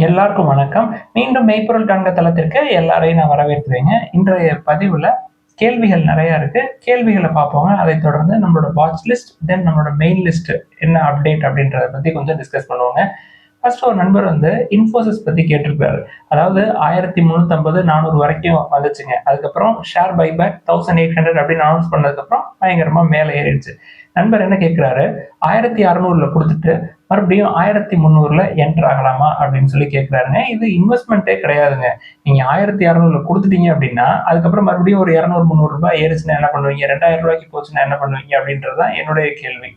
எல்லாருக்கும் வணக்கம். மீண்டும் மெய்ப்பொருள் காண்க தளத்திற்கு எல்லாரையும் நான் வரவேற்கிறேங்க. இன்றைய பதிவுல கேள்விகள் நெறைய இருக்கு. கேள்விகள பார்ப்போங்க. அதைத் தொடர்ந்து நம்மளோட வாட்ச் லிஸ்ட், தென் நம்மளோட மெயில் லிஸ்ட் என்ன அப்டேட் அப்படின்றத பத்தி கொஞ்சம் டிஸ்கஸ் பண்ணுவோங்க. ஃபர்ஸ்ட் ஒரு நண்பர் இன்ஃபோசிஸ் பத்தி கேட்டிருக்காரு. அதாவது 1350, 400 வரைக்கும் வந்துச்சுங்க. அதுக்கப்புறம் ஷேர் பைபேக் 1800 அப்படின்னு அனௌன்ஸ் பண்ணதுக்கப்புறம் பயங்கரமா மேல ஏறிடுச்சு. நண்பர் என்ன கேட்கிறாரு, 1600ல கொடுத்துட்டு மறுபடியும் 1300ல என்டர் ஆகலாமா அப்படின்னு சொல்லி கேட்கிறாருங்க. இது இன்வெஸ்ட்மெண்ட்டே கிடையாதுங்க. நீங்க 1600ல கொடுத்துட்டீங்க அப்படின்னா அதுக்கப்புறம் மறுபடியும் ஒரு 200, 300 ரூபாய் ஏறிச்சுன்னா என்ன பண்ணுவீங்க? 2000 ரூபாய்க்கு போச்சுன்னா என்ன பண்ணுவீங்க அப்படின்றதுதான் என்னுடைய கேள்வி.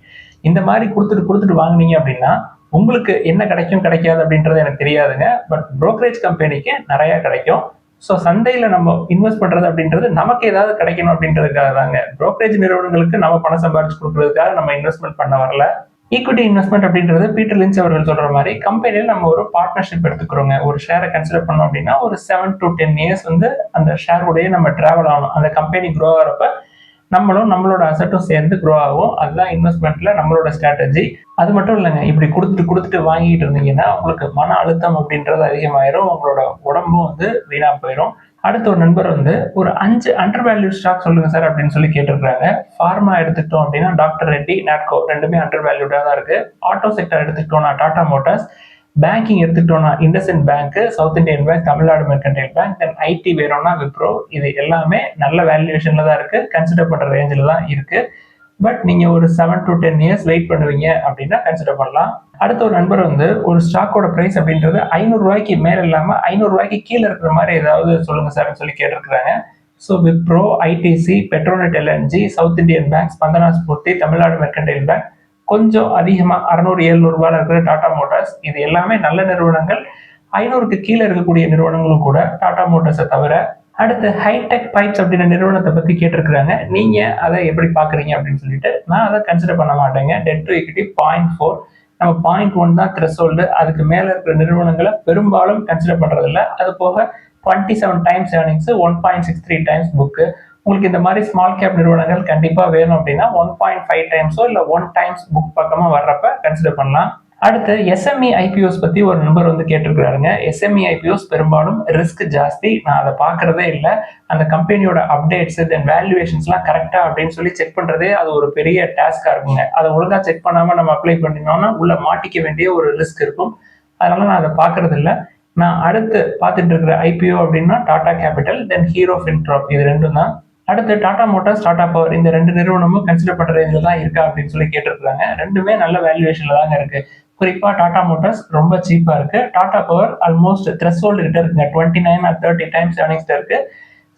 இந்த மாதிரி கொடுத்துட்டு வாங்குனீங்க அப்படின்னா உங்களுக்கு என்ன கிடைக்கும் கிடைக்காது அப்படின்றது எனக்கு தெரியாதுங்க. பட் brokerage கம்பெனிக்கு நிறைய கிடைக்கும். ஸோ சந்தையில நம்ம இன்வெஸ்ட் பண்றது அப்படின்றது நமக்கு ஏதாவது கிடைக்கணும் அப்படின்றதுக்காக தாங்க. brokerage நிறுவனங்களுக்கு நம்ம பணம் சம்பாதிச்சு கொடுக்கறதுக்காக நம்ம இன்வெஸ்ட்மெண்ட் பண்ண வரல. ஈக்விட்டி இன்வெஸ்ட்மெண்ட் அப்படின்றது பீட்டர் லிஞ்ச் அவர்கள் சொல்ற மாதிரி கம்பெனியில் நம்ம ஒரு பார்ட்னர்ஷிப் எடுத்துக்கிறோங்க. ஒரு ஷேரை கன்சிடர் பண்ணோம் அப்படின்னா ஒரு 7 to 10 இயர்ஸ் அந்த ஷேர் உடைய நம்ம டிராவல் ஆகணும். அந்த கம்பெனி க்ரோ ஆகிறப்ப நம்மளும் நம்மளோட அசட்டும் சேர்ந்து க்ரோ ஆகும். அதுதான் இன்வெஸ்ட்மெண்ட்ல நம்மளோட ஸ்ட்ராட்டஜி. அது மட்டும் இல்லைங்க, இப்படி கொடுத்துட்டு வாங்கிட்டு இருந்தீங்கன்னா உங்களுக்கு மன அழுத்தம் அப்படின்றது அதிகமாயிரும். உங்களோட உடம்பும் வீணா போயிடும். அடுத்த ஒரு நண்பர் ஒரு 5 அண்டர் வேல்யூ ஸ்டாக் சொல்லுங்க சார் அப்படின்னு சொல்லி கேட்டிருக்காங்க. ஃபார்மா எடுத்துக்கிட்டோம் அப்படின்னா டாக்டர் ரெட்டி, நாட்கோ ரெண்டுமே அண்டர் வேல்யூடா தான் இருக்கு. ஆட்டோ செக்டர் எடுத்துக்கிட்டோம்னா டாடா மோட்டார்ஸ், பேங்கிங் எடுத்துக்கிட்டோம்னா IndusInd Bank, South Indian Bank, Tamil Nadu Mercantile Bank, then IT வேணும்னா விப்ரோ. இது எல்லாமே நல்ல வேல்யூவேஷன்ல தான் இருக்கு, கன்சிடர் பண்ற ரேஞ்சில் தான் இருக்கு. பட் நீங்க ஒரு 7 to 10 இயர்ஸ் வெயிட் பண்ணுவீங்க அப்படின்னா கன்சிடர் பண்ணலாம். அடுத்த ஒரு நண்பர் ஒரு ஸ்டாக்கோட பிரைஸ் அப்படின்றது 500 ரூபாய்க்கு மேல இல்லாம 500 ரூபாய்க்கு கீழே இருக்கிற மாதிரி ஏதாவது சொல்லுங்க சார்னு சொல்லி கேட்டிருக்கிறாங்க. So Wipro, ITC, Petronet LNG, south Indian bank, Spandana Sphoorty, Tamil Nadu Mercantile bank, கொஞ்சம் அதிகமா 600, 700 ரூபாயில இருக்கிற டாடா மோட்டார்ஸ், இது எல்லாமே நல்ல நிறுவனங்கள். 500க்கு கீழே இருக்கக்கூடிய நிறுவனங்களும் கூட டாடா மோட்டார்ஸை தவிர. அடுத்து ஹைடெக் பைப்ஸ் அப்படின்ற நிறுவனத்தை பத்தி கேட்டிருக்கிறாங்க. நீங்க அதை எப்படி பாக்குறீங்க அப்படின்னு சொல்லிட்டு. நான் அதை கன்சிடர் பண்ண மாட்டேங்க. டெட் டு ஈக்விட்டி 0.4, நம்ம 0.1 தான் த்ரெஷோல்டு. அதுக்கு மேல இருக்கிற நிறுவனங்களை பெரும்பாலும் கன்சிடர் பண்றது இல்லை. அது போக 27 டைம்ஸ் ஏர்னிங்ஸ், 1.63 டைம்ஸ் புக்கு. உங்களுக்கு இந்த மாதிரி ஸ்மால் கேப் நிறுவனங்கள் கண்டிப்பா வேணும் அப்படின்னா 1.5 டைம்ஸோ இல்ல 1 டைம்ஸ் புக் பக்கமா வர்றப்ப கன்சிடர் பண்ணலாம். அடுத்து எஸ்எம்இ ஐபிஓஸ் பத்தி ஒரு நண்பர் கேட்டிருக்கிறாருங்க. எஸ்எம்இ ஐபிஓஸ் பெரும்பாலும் ரிஸ்க் ஜாஸ்தி. நான் அதை பாக்குறதே இல்லை. அந்த கம்பெனியோட அப்டேட்ஸ் தென் வேல்யூவேஷன்ஸ்லாம் கரெக்டா அப்படின்னு சொல்லி செக் பண்றதே அது ஒரு பெரிய டாஸ்கா இருக்குங்க. அதை ஒழுங்கா செக் பண்ணாம நம்ம அப்ளை பண்ணினோம்னா உள்ள மாட்டிக்க வேண்டிய ஒரு ரிஸ்க் இருக்கும். அதனால நான் அதை பாக்குறது இல்லை. நான் அடுத்து பார்த்துட்டு இருக்கிற ஐபிஓ அப்படின்னா டாடா கேபிட்டல், தென் ஹீரோ ஃபின்ட்ராப், இது ரெண்டும் தான். அடுத்து டாடா மோட்டார்ஸ், டாடா பவர், இந்த ரெண்டு நிறுவனமும் கன்சிடர் பண்ற ரேஞ்சில் தான் இருக்கா அப்படின்னு சொல்லி கேட்டிருக்காங்க. ரெண்டுமே நல்ல வேல்யூவேஷன்ல தாங்க இருக்கு. குறிப்பா டாடா மோட்டார்ஸ் ரொம்ப சீப்பா இருக்கு. டாடா பவர் ஆல்மோஸ்ட் த்ரெஷோல்டு கிட்ட இருக்குங்க. 29 or 30 டைம்ஸ் ஏர்னிங்ஸ் இருக்கு.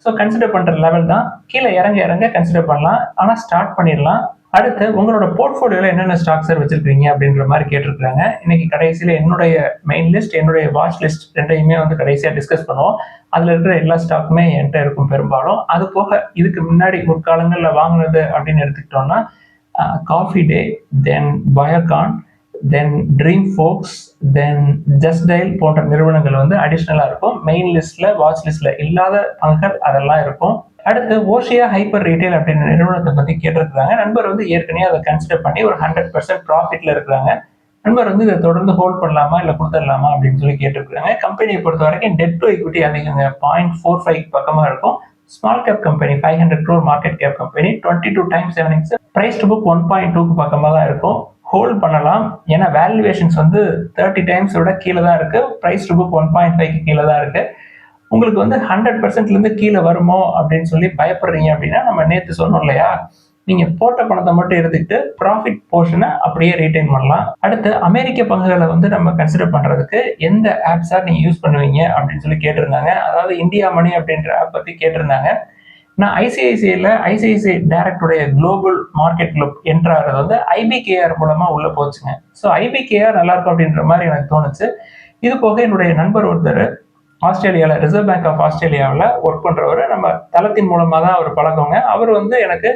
ஸோ கன்சிடர் பண்ற லெவல் தான். கீழே இறங்க கன்சிடர் பண்ணலாம். ஆனா ஸ்டார்ட் பண்ணிடலாம். அடுத்து உங்களோட போர்ட்ஃபோலியோல என்னென்ன ஸ்டாக்ஸ் வச்சிருக்கீங்க அப்படின்ற மாதிரி கேட்டிருக்காங்க. இன்னைக்கு கடைசியில என்னுடைய மெயின் லிஸ்ட், என்னுடைய வாட்ச் லிஸ்ட் ரெண்டையுமே கடைசியா டிஸ்கஸ் பண்ணுவோம். அதுல இருக்கிற எல்லா ஸ்டாக்குமே என்கிட்ட இருக்கும் பெரும்பாலும். அது போக இதுக்கு முன்னாடி முற்காலங்கள்ல வாங்கினது அப்படின்னு எடுத்துக்கிட்டோம்னா காஃபி டே, தென் பயோகான், தென் ட்ரீம் ஃபோக்ஸ், தென் ஜஸ்ட் டயல் போன்ற நிறுவனங்கள் அடிஷ்னலா இருக்கும். மெயின் லிஸ்ட்ல, வாட்ச் லிஸ்ட்ல இல்லாத பங்குகள் அதெல்லாம் இருக்கும். அடுத்து ஓஷியா ஹைப்பர் ரீட்டைல் அப்படின்ற நிறுவனத்தை பத்தி கேட்டிருக்காங்க. நண்பர் ஏற்கனவே அதை கன்சிடர் பண்ணி ஒரு 100% ப்ராஃபிட்ல இருக்கிறாங்க. நண்பர் இதை தொடர்ந்து ஹோல்ட் பண்ணலாமா இல்ல கொடுத்துடலாமா அப்படின்னு சொல்லி கேட்டிருக்காங்க. கம்பெனியை பொறுத்த வரைக்கும் டெட் டு ஈக்விட்டி அதிகங்க. 0.45 பக்கமா இருக்கும். Small cap company, 500 crore market cap company, 22 times earnings, price to book 1.2க்கு பக்கமா தான் இருக்கும். ஹோல்ட் பண்ணலாம். ஏன்னா வேல்யூவேஷன்ஸ் 30 டைம்ஸ் விட கீழே தான் இருக்கு. பிரைஸ் டு புக் 1.5க்கு கீழே தான் இருக்கு. உங்களுக்கு 100%ல இருந்து கீழே வருமோ அப்படின்னு சொல்லி பயப்படுறீங்க அப்படின்னா நம்ம நேத்து சொன்னோம் இல்லையா, நீங்க போட்ட பணத்தை மட்டும் எடுத்துக்கிட்டு ப்ராஃபிட் போர்ஷனை அப்படியே ரீட்டைன் பண்ணலாம். அடுத்து அமெரிக்க பங்குகளை நம்ம கன்சிடர் பண்றதுக்கு எந்த ஆப் சார் நீங்க யூஸ் பண்ணுவீங்க அப்படின்னு சொல்லி கேட்டிருந்தாங்க. அதாவது இந்தியா மணி அப்படின்ற ஆப் பத்தி கேட்டிருந்தாங்க. நான் ஐசிஐசிஐ டைரக்டுடைய குளோபல் மார்க்கெட் கிளப் என்டர் ஆகிறது ஐபிகேஆர் மூலமா உள்ள போச்சுங்க. ஸோ ஐபிகேஆர் நல்லா இருக்கும் அப்படின்ற மாதிரி எனக்கு தோணுச்சு. இது போக என்னுடைய நண்பர் ஒருத்தர் ஆஸ்திரேலியாவில், ரிசர்வ் பேங்க் ஆஃப் ஆஸ்திரேலியாவில் ஒர்க் பண்றவர், நம்ம தளத்தின் மூலமா தான் அவர் பழக்கவங்க. அவர் எனக்கு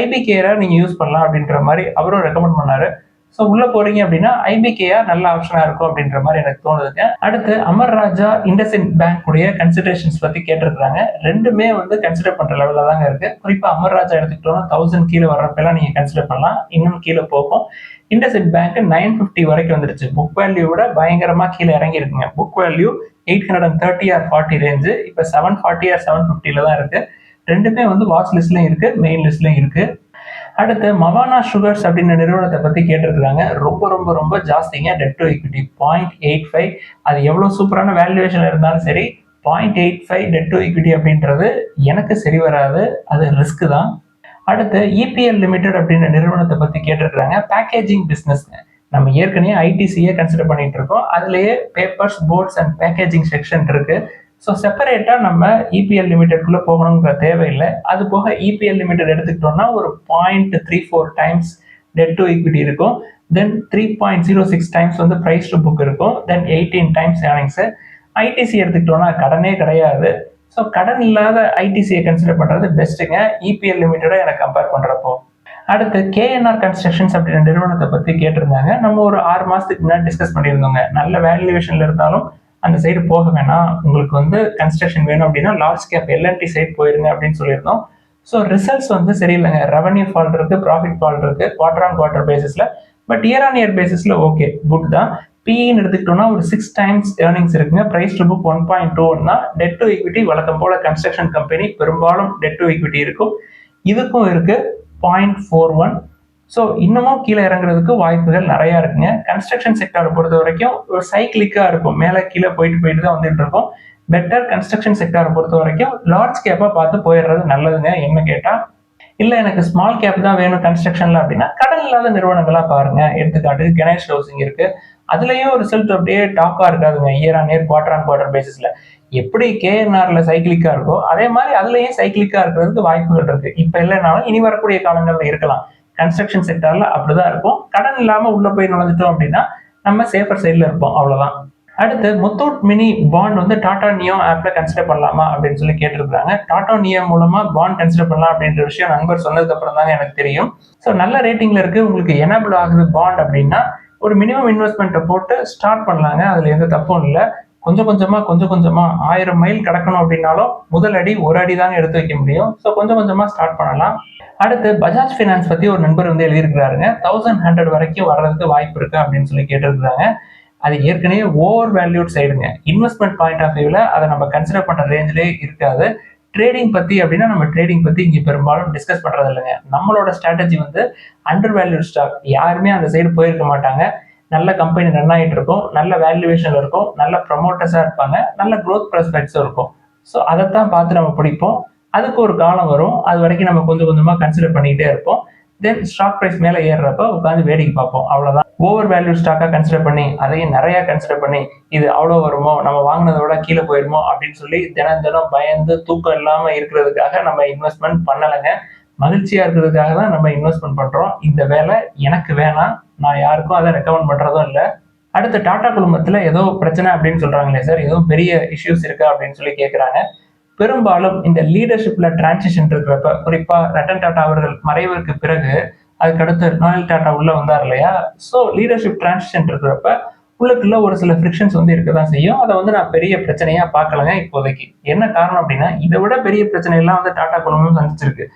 ஐபிகேஆரை நீங்க யூஸ் பண்ணலாம் அப்படின்ற மாதிரி அவரும் ரெக்கமெண்ட் பண்ணாரு. ஸோ உள்ள போறீங்க அப்படின்னா ஐபிகேயா நல்ல ஆப்ஷனா இருக்கும் அப்படின்ற மாதிரி எனக்கு தோணுதுங்க. அடுத்து அமர் ராஜா இண்டஸ்இண்ட் பேங்க் உடைய கன்சிடரேஷன்ஸ் பத்தி கேட்டிருக்காங்க. ரெண்டுமே வந்து கன்சிடர் பண்ற லெவல்ல தாங்க இருக்கு. குறிப்பா அமர் ராஜா எடுத்துக்கிட்டோம்னா 1000 கீழே வர்றப்பெல்லாம் நீங்க கன்சிடர் பண்ணலாம். இன்னும் கீழே போகும். இண்டஸ்இண்ட் பேங்க் 950 வரைக்கும் வந்துருச்சு. புக் வேல்யூ விட பயங்கரமா கீழே இறங்கி இருக்குங்க. புக் வேல்யூ 830 ஆர் 40 ரேஞ்சு, இப்ப 740 ஆர் 750 தான் இருக்கு. ரெண்டுமே வந்து வாட்ச் லிஸ்ட்லயும் இருக்கு, மெயின் லிஸ்ட்லயும் இருக்கு. அடுத்து மவானா சுகர்ஸ் அப்படின்ற நிறுவனத்தை பத்தி கேட்டிருக்காங்க. ரொம்ப ரொம்ப ரொம்ப ஜாஸ்திங்க டெட் டு ஈக்விட்டி 0.85. அது எவ்வளவு சூப்பரான வேல்யூவேஷன் இருந்தாலும் சரி 0.85 டெட் டு ஈக்விட்டி அப்படின்றது எனக்கு சரி வராது, அது ரிஸ்க் தான். அடுத்து இபிஎல் லிமிடெட் அப்படின்ற நிறுவனத்தை பத்தி கேட்டிருக்காங்க. Packaging business. நம்ம ஏற்கனவே ஐடிசியே கன்சிடர் பண்ணிட்டு இருக்கோம். அதுலயே papers, boards and packaging section இருக்கு. ஸோ செப்பரேட்டா நம்ம இபிஎல் லிமிடெட்குள்ள போகணுங்கிற தேவையில்லை. அது போக இபிஎல் லிமிடெட் எடுத்துக்கிட்டோம்னா ஒரு 0.34 டைம்ஸ் டெட் டு ஈக்விட்டி இருக்கும். தென் 3.06 டைம்ஸ் வந்து பிரைஸ் டு புக் இருக்கும். தென் 18 டைம்ஸ் ஏர்னிங்ஸ். ஐடிசி எடுத்துக்கிட்டோம்னா கடனே கிடையாது. ஸோ கடன் இல்லாத ஐடிசியை கன்சிடர் பண்றது பெஸ்ட்டுங்க இபிஎல் லிமிடெடை எனக்கு கம்பேர் பண்றப்போ. அடுத்து கேஎன்ஆர் கன்ஸ்ட்ரக்ஷன்ஸ் அப்படின்ற நிறுவனத்தை பத்தி கேட்டிருந்தாங்க. நம்ம ஒரு 6 மாசத்துக்கு முன்னாடி டிஸ்கஸ் பண்ணியிருந்தோங்க. நல்ல வேல்யூவேஷன்ல இருந்தாலும் அந்த சைடு போக வேணாம், உங்களுக்கு வந்து கன்ஸ்ட்ரக்ஷன் வேணும் அப்படின்னா லார்ஜ் கேப் எல்என்டி சைடு போயிருங்க அப்படின்னு சொல்லியிருந்தோம். ஸோ ரிசல்ட்ஸ் வந்து சரியில்லைங்க. ரெவன்யூ ஃபால் இருக்கு, ப்ராஃபிட் ஃபால் இருக்கு குவார்டர் ஆன் குவார்டர் பேசிஸ்ல. பட் இயர் ஆன் இயர் பேசிஸ்ல ஓகே, குட் தான். பிஇன்னு எடுத்துக்கிட்டோம்னா ஒரு 6 டைம்ஸ் ஏர்னிங்ஸ் இருக்குங்க. பிரைஸ் டு புக் 1.21 தான். டெட் டு ஈக்விட்டி வழக்கம் போல கன்ஸ்ட்ரக்ஷன் கம்பெனி பெரும்பாலும் டெட் டு ஈக்விட்டி இருக்கும். இதுக்கும் இருக்கு 0.41. ஸோ இன்னமும் கீழே இறங்குறதுக்கு வாய்ப்புகள் நிறைய இருக்குங்க. கன்ஸ்ட்ரக்ஷன் செக்டரை பொறுத்த வரைக்கும் ஒரு சைக்கிளிக்கா இருக்கும், மேலே கீழே போயிட்டு தான் வந்துட்டு இருக்கும். பெட்டர் கன்ஸ்ட்ரக்ஷன் செக்டரை பொறுத்த வரைக்கும் லார்ஜ் கேப்பா பார்த்து போயிடுறது நல்லதுங்க என்ன கேட்டா. இல்ல எனக்கு ஸ்மால் கேப் தான் வேணும் கன்ஸ்ட்ரக்ஷன்ல அப்படின்னா கடன் இல்லாத நிறுவனங்களா பாருங்க. எடுத்துக்காட்டுக்கு கணேஷ் ஹவுசிங் இருக்கு. அதுலயும் ரிசல்ட் அப்படியே டாப்பா இருக்காதுங்க year on year quarter on quarter பேசிஸ்ல. எப்படி கேஎன்ஆர்ல சைக்கிளிக்கா இருக்கோ அதே மாதிரி அதுலயும் சைக்கிளிக்கா இருக்கிறதுக்கு வாய்ப்புகள் இருக்கு. இப்ப இல்லைனாலும் இனி வரக்கூடிய காலங்கள்ல இருக்கலாம். கன்ஸ்ட்ரக்ஷன் செக்டர்ல அப்படிதான் இருக்கும். கடன் இல்லாம உள்ள போய் நுழைஞ்சிட்டோம் அப்படின்னா நம்ம சேஃபர் சைட்ல இருப்போம், அவ்வளவுதான். அடுத்து முத்தூட் மினி பாண்ட் வந்து டாடா நியோ ஆப்ல கன்சிடர் பண்ணலாமா அப்படின்னு சொல்லி கேட்டிருக்காங்க. டாடா நியோ மூலமா பாண்ட் கன்சிடர் பண்ணலாம் அப்படின்ற விஷயம் நண்பர் சொன்னதுக்கு அப்புறம் தாங்க எனக்கு தெரியும். ஸோ நல்ல ரேட்டிங்ல இருக்கு, உங்களுக்கு எனபிள் ஆகுது பாண்ட் அப்படின்னா ஒரு மினிமம் இன்வெஸ்ட்மெண்ட்டை போட்டு ஸ்டார்ட் பண்ணலாங்க. அதுல எந்த தப்பும் இல்லை. கொஞ்சம் கொஞ்சமா 1000 மைல் கடக்கணும் அப்படின்னாலும் முதல் அடி ஒரு அடி தாங்க எடுத்து வைக்க முடியும். ஸோ கொஞ்சம் கொஞ்சமா ஸ்டார்ட் பண்ணலாம். அடுத்து பஜாஜ் ஃபினான்ஸ் பத்தி ஒரு நண்பர் வந்து எழுதியிருக்கிறாருங்க. 1100 வரைக்கும் வர்றதுக்கு வாய்ப்பு இருக்கு அப்படின்னு சொல்லி கேட்டிருக்காங்க. அது ஏற்கனவே ஓவர் வேல்யூட் சைடுங்க. இன்வெஸ்ட்மெண்ட் பாயிண்ட் ஆஃப் வியூல அதை நம்ம கன்சிடர் பண்ற ரேஞ்சிலே இருக்காது. ட்ரேடிங் பத்தி அப்படின்னா நம்ம ட்ரேடிங் பத்தி இங்க பெரும்பாலும் டிஸ்கஸ் பண்றது இல்லைங்க. நம்மளோட ஸ்ட்ராட்டஜி வந்து அண்டர் வேல்யூட் ஸ்டாக். யாருமே அந்த சைடு போயிருக்க மாட்டாங்க. நல்ல கம்பெனி ரன் ஆகிட்டு இருக்கும், நல்ல வேல்யூவேஷன்ல இருக்கும், நல்ல ப்ரொமோட்டர்ஸா இருப்பாங்க, நல்ல க்ரோத் ப்ராஸ்பெக்ட்ஸும் இருக்கும். ஸோ அதைத்தான் பார்த்து நம்ம பிடிப்போம். அதுக்கு ஒரு காலம் வரும், அது வரைக்கும் நம்ம கொஞ்சம் கொஞ்சமா கன்சிடர் பண்ணிக்கிட்டே இருப்போம். தென் ஸ்டாக் பிரைஸ் மேலே ஏறுறப்ப உட்காந்து வேடிக்கை பார்ப்போம், அவ்வளவுதான். ஓவர் வேல்யூ ஸ்டாக்கா கன்சிடர் பண்ணி அதையும் நிறைய கன்சிடர் பண்ணி இது அவ்வளோ வருமோ, நம்ம வாங்கினதை விட கீழே போயிருமோ அப்படின்னு சொல்லி தினம் பயந்து தூக்கம் இல்லாம இருக்கிறதுக்காக நம்ம இன்வெஸ்ட்மெண்ட் பண்ணலைங்க. மகிழ்ச்சியா இருக்கிறதுக்காக தான் நம்ம இன்வெஸ்ட்மெண்ட் பண்றோம். இந்த வேலை எனக்கு வேணாம், நான் யாருக்கும் அதை ரெக்கமெண்ட் பண்றதும் இல்லை. அடுத்து டாடா குழுமத்துல ஏதோ பிரச்சனை அப்படின்னு சொல்றாங்களே சார், ஏதோ பெரிய இஷ்யூஸ் இருக்கா அப்படின்னு சொல்லி கேட்குறாங்க. பெரும்பாலும் இந்த லீடர்ஷிப்ல டிரான்சிஷன் இருக்கிறப்ப, குறிப்பா ரத்தன் டாடா அவர்கள் மறைவுக்கு பிறகு அதுக்கடுத்து நோயல் டாடா உள்ள வந்தார் இல்லையா, ஸோ லீடர்ஷிப் டிரான்சிஷன் இருக்கிறப்ப உள்ளுக்குள்ள ஒரு சில ஃப்ரிக்ஷன்ஸ் வந்து இருக்கதான் செய்யும். அதை வந்து நான் பெரிய பிரச்சனையா பார்க்கலங்க இப்போதைக்கு. என்ன காரணம் அப்படின்னா இதை விட பெரிய பிரச்சனை எல்லாம் வந்து டாடா குழுமம் சந்திச்சிருக்கு.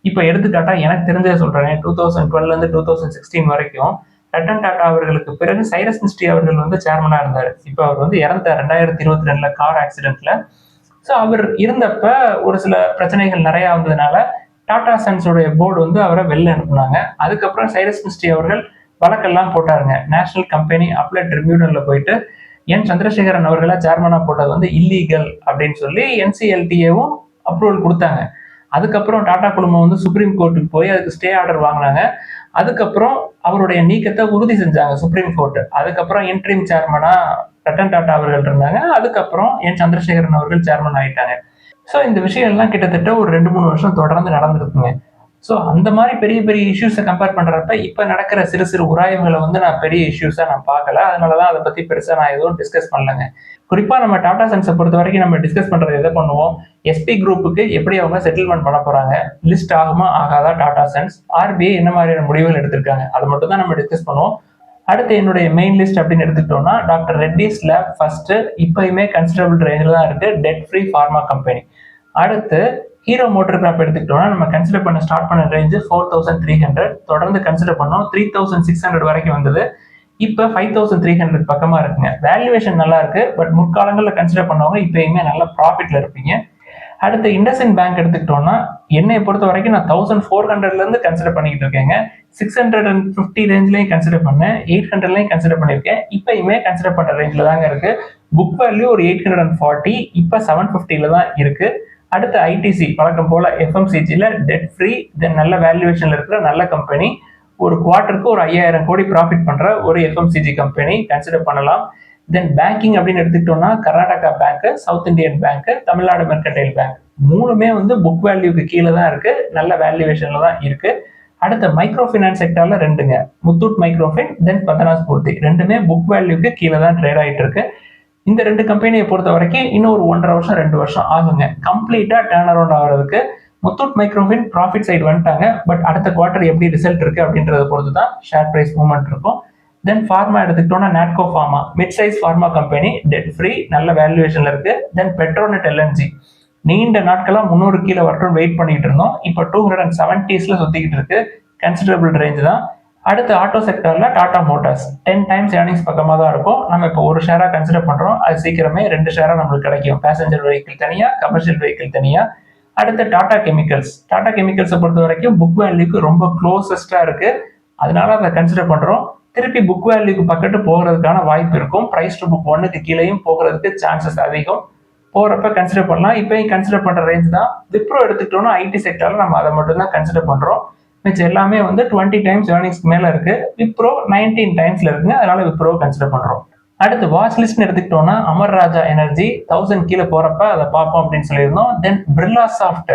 இப்ப எடுத்துக்காட்டா எனக்கு தெரிஞ்சதை சொல்றேன். 2012 இருந்து 2016 வரைக்கும் ரத்தன் டாடா அவர்களுக்கு பிறகு சைரஸ் மிஸ்ட்ரி அவர்கள் வந்து சேர்மனா இருந்தாரு. இப்ப அவர் வந்து இறந்தார் 2022 கார் ஆக்சிடென்ட்ல. ஸோ அவர் இருந்தப்ப ஒரு சில பிரச்சனைகள் நிறைய வந்ததுனால டாடா சன்ஸோடைய போர்டு வந்து அவரை வெளில அனுப்புனாங்க. அதுக்கப்புறம் சைரஸ் மிஸ்ட்ரி அவர்கள் வழக்கெல்லாம் போட்டாருங்க. நேஷனல் கம்பெனி அப்ளட் ட்ரிபியூனல்ல போயிட்டு என் சந்திரசேகரன் அவர்களா சேர்மனா போட்டது வந்து இல்லீகல் அப்படின்னு சொல்லி என்சிஎல்டிஏவும் அப்ரூவல் கொடுத்தாங்க. அதுக்கப்புறம் டாடா குழுமம் வந்து சுப்ரீம் கோர்ட்டுக்கு போய் அதுக்கு ஸ்டே ஆர்டர் வாங்கினாங்க. அதுக்கப்புறம் அவருடைய நீக்கத்தை உறுதி செஞ்சாங்க சுப்ரீம் கோர்ட். அதுக்கப்புறம் இன்ட்ரீம் சேர்மனா ரத்தன் டாடா அவர்கள் இருந்தாங்க. அதுக்கப்புறம் என் சந்திரசேகரன் அவர்கள் சேர்மன் ஆயிட்டாங்க. ஸோ இந்த விஷயம் எல்லாம் கிட்டத்தட்ட ஒரு 2-3 வருஷம் தொடர்ந்து நடந்திருக்குங்க. ஸோ அந்த மாதிரி பெரிய பெரிய இஷ்யூஸை கம்பேர் பண்றப்ப இப்ப நடக்கிற சிறு சிறு உராய்வுகளை வந்து நான் பெரிய இஷ்யூஸா நான் பார்க்கல. அதனாலதான் அதை பத்தி பெருசா நான் எதுவும் டிஸ்கஸ் பண்ணலங்க. குறிப்பா நம்ம டாடா சன்ஸை பொறுத்த வரைக்கும் நம்ம டிஸ்கஸ் பண்றது எதை பண்ணுவோம், எஸ்பி குரூப்புக்கு எப்படி அவங்க செட்டில்மெண்ட் பண்ண போறாங்க, லிஸ்ட் ஆகுமா ஆகாதா டாடா சன்ஸ், ஆர்பிஐ என்ன மாதிரியான முடிவுகள் எடுத்திருக்காங்க, அதை மட்டும் தான் நம்ம டிஸ்கஸ் பண்ணுவோம். அடுத்து என்னுடைய மெயின் லிஸ்ட் அப்படின்னு எடுத்துக்கிட்டோம்னா டாக்டர் ரெட்டிஸ் லேப் ஃபர்ஸ்ட், இப்பயுமே கன்சிடரபிள் ரேஞ்சில் தான் இருக்கு, டெட் ஃப்ரீ ஃபார்மா கம்பெனி. அடுத்து ஹீரோ மோட்டர் கிராப் எடுத்துக்கிட்டோம்னா நம்ம கன்சிடர் பண்ண ஸ்டார்ட் பண்ண ரேஞ்சு 4300, தொடர்ந்து கன்சிடர் பண்ணோம் 3600 வரைக்கும் வந்தது. இப்போ 5300 பக்கமா இருக்குங்க. வேல்யூவேஷன் நல்லா இருக்கு, பட் முற்காலங்களில் கன்சிடர் பண்ணவங்க இப்பயுமே நல்ல ப்ராஃபிட்ல இருப்பீங்க. அடுத்து இண்டஸ்இண்ட் பேங்க் எடுத்துக்கிட்டோம்னா என்னைய பொறுத்த வரைக்கும் நான் 1400ல இருந்து கன்சிடர் பண்ணிக்கிட்டு இருக்கேங்க. 650 ரேஞ்ச்லயும் கன்சிடர் பண்ணேன், 800லயும் கன்சிடர் பண்ணியிருக்கேன். இப்பயுமே கன்சிடர் பண்ற ரேஞ்சில் தாங்க இருக்கு. புக் வேல்யூ ஒரு 840, இப்போ 750ல தான் இருக்கு. அடுத்து ஐடிசி வழக்கம் போல எஃப்எம்சிஜில டெட் ஃப்ரீ, தென் நல்ல வேல்யூவேஷன்ல இருக்கிற நல்ல கம்பெனி. ஒரு குவார்ட்டருக்கு ஒரு 5000 கோடி ப்ராஃபிட் பண்ற ஒரு எஃப்எம்சிஜி கம்பெனி கன்சிடர் பண்ணலாம். தென் பேங்கிங் அப்படின்னு எடுத்துக்கிட்டோம்னா Karnataka bank, South Indian Bank, Tamil Nadu Mercantile bank, மூணுமே வந்து புக் வேல்யூக்கு கீழே தான் இருக்கு, நல்ல வேல்யூவேஷன்ல தான் இருக்கு. அடுத்த மைக்ரோ ஃபினான்ஸ் செக்டர்ல ரெண்டுங்க, முத்தூட் மைக்ரோஃபின், தென் பந்தனா ஸ்பூர்த்தி, ரெண்டுமே புக் வேல்யூக்கு கீழே தான் ட்ரேட் ஆயிட்டு இருக்கு. இந்த ரெண்டு கம்பெனியை பொறுத்த வரைக்கும் இன்னும் ஒரு 1.5 வருஷம் 2 வருஷம் ஆகுங்க கம்ப்ளீட்டா டர்ன் அரௌண்ட் ஆகிறதுக்கு. முத்தூட் மைக்ரோஃபின் ப்ராஃபிட் சைடு வந்துட்டாங்க, பட் அடுத்த குவார்டர் எப்படி ரிசல்ட் இருக்கு அப்படின்றத பொறுத்து தான் ஷேர் பிரைஸ் மூவ்மெண்ட் இருக்கும். தென் ஃபார்மா எடுத்துக்கிட்டோம்னா Natco pharma, mid size pharma company, dead free, நல்ல வேல்யூவேஷன்ல இருக்கு. தென் பெட்ரோநெட் எல்என்ஜி, நீண்ட நாட்களா 300 கீழே வரட்டும் வெயிட் பண்ணிட்டு இருந்தோம், இப்போ 270ஸ்ல சுத்திக்கிட்டு இருக்கு, கன்சிடரபிள் ரேஞ்ச் தான். அடுத்து ஆட்டோ செக்டர்ல டாடா மோட்டார்ஸ் 10 டைம்ஸ் ஏர்னிங்ஸ் பக்கமாக தான் இருக்கும். நம்ம இப்போ ஒரு ஷேரா கன்சிடர் பண்றோம், அது சீக்கிரமே 2 ஷேரா நம்மளுக்கு கிடைக்கும், பேசஞ்சர் வெஹிக்கிள் தனியா, கமர்ஷியல் வெஹிக்கிள் தனியா. அடுத்து டாடா கெமிக்கல்ஸ், டாடா கெமிக்கல்ஸை பொறுத்த வரைக்கும் புக் வேல்யூக்கு ரொம்ப க்ளோசஸ்டா இருக்கு, அதனால அதை கன்சிடர் பண்றோம். திருப்பி புக் வேல்யூக்கு பக்கத்து போகிறதுக்கான வாய்ப்பு இருக்கும், பிரைஸ் டு புக் 1க்கு கீழேயும் போகிறதுக்கு சான்சஸ் அதிகம், போறப்ப கன்சிடர் பண்ணலாம். இப்பயும் கன்சிடர் பண்ற ரேஞ்ச் தான். விப்ரோ எடுத்துக்கிட்டோம்னா ஐடி செக்டர்ல நம்ம அதை மட்டும் தான் கன்சிடர் பண்றோம். மிச்சம் எல்லாமே வந்து 20 டைம்ஸ் ஏர்னிங்ஸ்க்கு மேல இருக்கு. விப்ரோ 19 டைம்ஸ்ல இருக்குங்க, அதனால விப்ரோ கன்சிடர் பண்றோம். அடுத்து வாட்ச் லிஸ்ட் எடுத்துக்கிட்டோம்னா அமர் ராஜா எனர்ஜி 1000 கீழே போறப்ப அதை பார்ப்போம் அப்படின்னு சொல்லியிருந்தோம். தென் பிர்லா சாஃப்ட்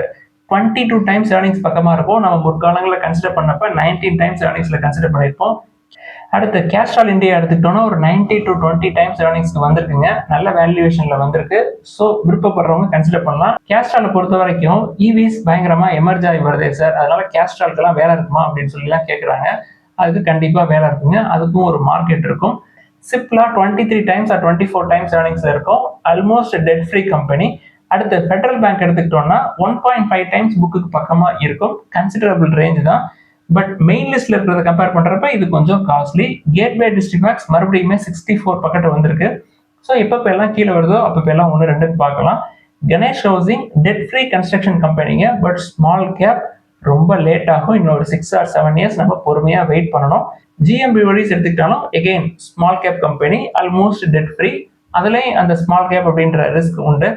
22 டைம்ஸ் ஏர்னிங்ஸ் பக்கமா இருக்கும், நம்ம முற்காலங்களில் கன்சிடர் பண்ணப்ப 19 டைம்ஸ் ஏர்னிங்ஸ்ல கன்சிடர் பண்ணியிருப்போம். அடுத்து கேஸ்ட்ரால் இந்தியா எடுத்துக்கிட்டோம்னா ஒரு 90 to 20 டைம்ஸ் ஏர்னிங்ஸ்க்கு வந்திருக்குங்க, நல்ல வேல்யூவேஷன்ல வந்திருக்கு. ஸோ விருப்பப்படுறவங்க கன்சிடர் பண்ணலாம். கேஸ்ட்ராலை பொறுத்த வரைக்கும் இவிஸ் பயங்கரமா எமர்ஜ் ஆகி வருதே சார், அதனால கேஸ்ட்ரால்க்கெல்லாம் வேலை இருக்குமா அப்படின்னு சொல்லிலாம் கேட்குறாங்க. அதுக்கு கண்டிப்பா வேலை இருக்குங்க, அதுக்கும் ஒரு மார்க்கெட் இருக்கும். சிப்லா 23 டைம்ஸ் ஆர் 24 டைம்ஸ் ஏர்னிங்ஸ்ல இருக்கும், ஆல்மோஸ்ட் டெட் ஃப்ரீ கம்பெனி. அடுத்து ஃபெடரல் பேங்க் எடுத்துக்கிட்டோம்னா 1.5 டைம்ஸ் புக்கு பக்கமா இருக்கும், கன்சிடரபிள் ரேஞ்ச் தான். பட் மெயின் லிஸ்ட்ல இருக்கிறத கம்பேர் பண்றப்ப இது கொஞ்சம் காஸ்ட்லி. கேட்வே டிஸ்ட்ரிக்ட் மறுபடியுமே 64 பக்கெட் வந்திருக்கு. ஸோ எப்போ எல்லாம் கீழே வருதோ அப்போ எல்லாம் 1-2 பார்க்கலாம். Ganesh housing debt free construction கம்பெனிங்க, பட் ஸ்மால் கேப், ரொம்ப லேட் ஆகும், இன்னொரு 6 or 7 இயர்ஸ் நம்ம பொறுமையா வெயிட் பண்ணணும். ஜிஎம் பிவரிஸ் எடுத்துக்கிட்டாலும் again small cap company, almost debt free, அதுலயும் அந்த ஸ்மால் கேப் அப்படின்ற ரிஸ்க் உண்டு.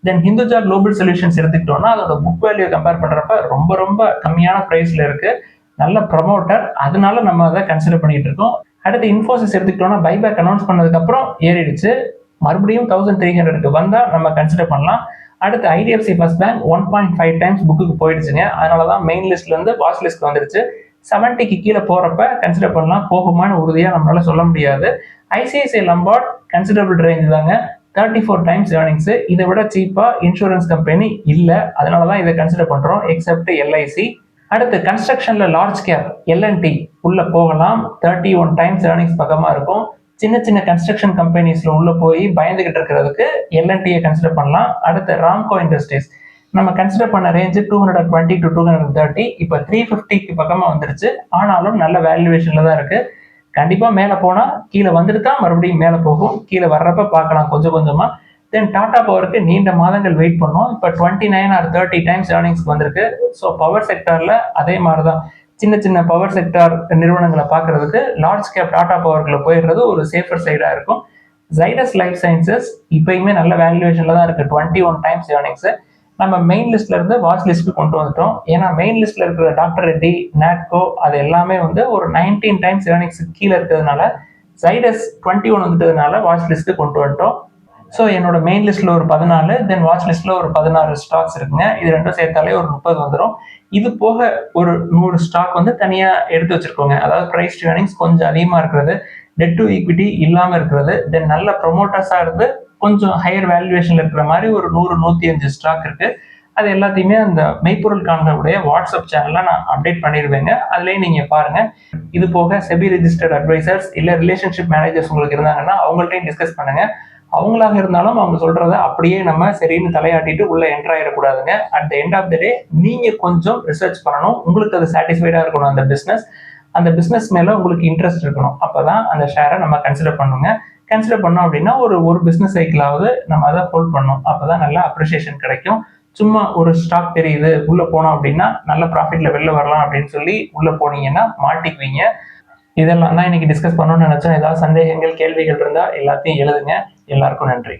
தென் ஹிந்துஜா குளோபல் சொல்யூஷன்ஸ் எடுத்துக்கிட்டோம்னா அதோட புக் வேல்யூ கம்பேர் பண்றப்ப ரொம்ப ரொம்ப கம்மியான பிரைஸ்ல இருக்கு, நல்ல ப்ரமோட்டர், அதனால நம்ம அதை கன்சிடர் பண்ணிட்டு இருக்கோம். அடுத்து இன்ஃபோசிஸ் எடுத்துக்கிட்டோம்னா பைபேக் அனௌன்ஸ் பண்ணதுக்கு அப்புறம் ஏறிடுச்சு, மறுபடியும் 1300க்கு வந்தா நம்ம கன்சிடர் பண்ணலாம். அடுத்து IDFC first bank 1.5 times book போயிடுச்சுங்க, அதனாலதான் மெயின் லிஸ்ட்ல இருந்து வாட்ச் லிஸ்ட் வந்துருச்சு. 70க்கு கீழே போறப்ப கன்சிடர் பண்ணலாம், போகுமான்னு உறுதியா நம்மளால சொல்ல முடியாது. ஐசிஐசிஐ லம்பார்ட் கன்சிடரபிள் ரேஞ்ச் தாங்க, 34 டைம்ஸ் ஏர்னிங்ஸ், இதை விட சீப்பா இன்சூரன்ஸ் கம்பெனி இல்ல, அதனாலதான் இதை கன்சிடர் பண்றோம், எக்ஸப்ட் எல்ஐசி. அடுத்து கன்ஸ்ட்ரக்ஷன்ல லார்ஜ் கேப் எல்என்டி உள்ள போகலாம், 31 டைம்ஸ் ஏர்னிங்ஸ் பக்கமா இருக்கும். சின்ன சின்ன கன்ஸ்ட்ரக்ஷன் கம்பெனிஸ்ல உள்ள போய் பயந்துகிட்டு இருக்கிறதுக்கு எல்என்டியை கன்சிடர் பண்ணலாம். அடுத்து ராம்கோ இண்டஸ்ட்ரீஸ் நம்ம கன்சிடர் பண்ண ரேஞ்சு 220 to 230, இப்போ 350க்கு பக்கமா வந்துருச்சு, ஆனாலும் நல்ல வேல்யூவேஷன்ல தான் இருக்கு. கண்டிப்பா மேல போனா கீழே வந்துட்டு தான் மறுபடியும் மேல போகும், கீழே வர்றப்ப பார்க்கலாம் கொஞ்சம் கொஞ்சமா. தென் டாடா பவருக்கு நீண்ட மாதங்கள் வெயிட் பண்ணோம், இப்போ 29 or 30 டைம்ஸ் ஏர்னிங்ஸ் வந்திருக்கு. ஸோ பவர் செக்டர்ல அதே மாதிரிதான் சின்ன சின்ன பவர் செக்டார் நிறுவனங்களை பார்க்கறதுக்கு லார்ஜ் கேப் டாடா பவர்க்குள்ள போயிடுறது ஒரு சேஃபர் சைடா இருக்கும். ஜைடஸ் லைஃப் சயின்சஸ் இப்பயுமே நல்ல வேல்யூவேஷன்ல தான் இருக்கு, 21 டைம்ஸ் ஏர்னிங்ஸ். நம்ம மெயின் லிஸ்ட்ல இருந்து வாட்ச் லிஸ்ட்க்கு கொண்டு வந்துட்டோம், ஏன்னா மெயின் லிஸ்ட்ல இருக்கிற டாக்டர் ரெட்டி, நாட்கோ அது எல்லாமே வந்து ஒரு 19 டைம்ஸ் ஏர்னிங்ஸ் கீழே இருக்கிறதுனால ஜைடஸ் 21 வந்துட்டதுனால வாட்ச் லிஸ்ட்க்கு கொண்டு வந்துட்டோம். ஸோ என்னோட மெயின் லிஸ்ட்ல ஒரு 14, தென் வாட்ச் லிஸ்ட்ல ஒரு 16 ஸ்டாக்ஸ் இருக்குங்க, இது ரெண்டும் சேர்த்தாலே ஒரு 30 வந்துடும். இது போக ஒரு 100 ஸ்டாக் வந்து தனியா எடுத்து வச்சிருக்கோங்க, அதாவது பிரைஸ் டு ஏர்னிங்ஸ் கொஞ்சம் அதிகமா இருக்கிறது, டெட் டு ஈக்விட்டி இல்லாம இருக்கிறது, தென் நல்ல ப்ரொமோட்டர்ஸா இருந்து கொஞ்சம் ஹையர் வேல்யூவேஷன்ல இருக்கிற மாதிரி ஒரு 100-105 ஸ்டாக் இருக்கு. அது எல்லாத்தையுமே அந்த மெய்ப்பொருள் காண்களுடைய வாட்ஸ்அப் சேனல்ல நான் அப்டேட் பண்ணிடுவேங்க. அதுலேயே நீங்க பாருங்க. இது போக செபி ரெஜிஸ்டர்ட் அட்வைசர்ஸ் இல்ல ரிலேஷன்ஷிப் மேனேஜர்ஸ் உங்களுக்கு இருந்தாங்கன்னா அவங்கள்ட்டையும் டிஸ்கஸ் பண்ணுங்க. அவங்களாக இருந்தாலும் அவங்க சொல்றத அப்படியே நம்ம சரின்னு தலையாட்டிட்டு உள்ள என்டர் ஆயிடக்கூடாதுங்க. At the end of the day நீங்க கொஞ்சம் ரிசர்ச் பண்ணணும். உங்களுக்கு அது சாட்டிஸ்ஃபைடா இருக்கணும் அந்த பிசினஸ் மேல உங்களுக்கு இன்ட்ரெஸ்ட் இருக்கணும். அப்பதான் அந்த ஷேரை நம்ம கன்சிடர் பண்ணுங்க. கன்சிடர் பண்ணோம் அப்படின்னா ஒரு பிசினஸ் சைக்கிளாவது நம்ம அதை ஹோல்ட் பண்ணணும். அப்பதான் நல்ல அப்ரிசியேஷன் கிடைக்கும். சும்மா ஒரு ஸ்டாக் தெரியுது உள்ள போனோம் அப்படின்னா நல்ல ப்ராஃபிட்ல வெளில வரலாம் அப்படின்னு சொல்லி உள்ள போனீங்கன்னா மாட்டிக்குவீங்க. இதெல்லாம் தான் இன்னைக்கு டிஸ்கஸ் பண்ணணும்னு நினைச்சேன். ஏதாவது சந்தேகங்கள் கேள்விகள் இருந்தா எல்லாத்தையும் எழுதுங்க. எல்லாருக்கும் நன்றி.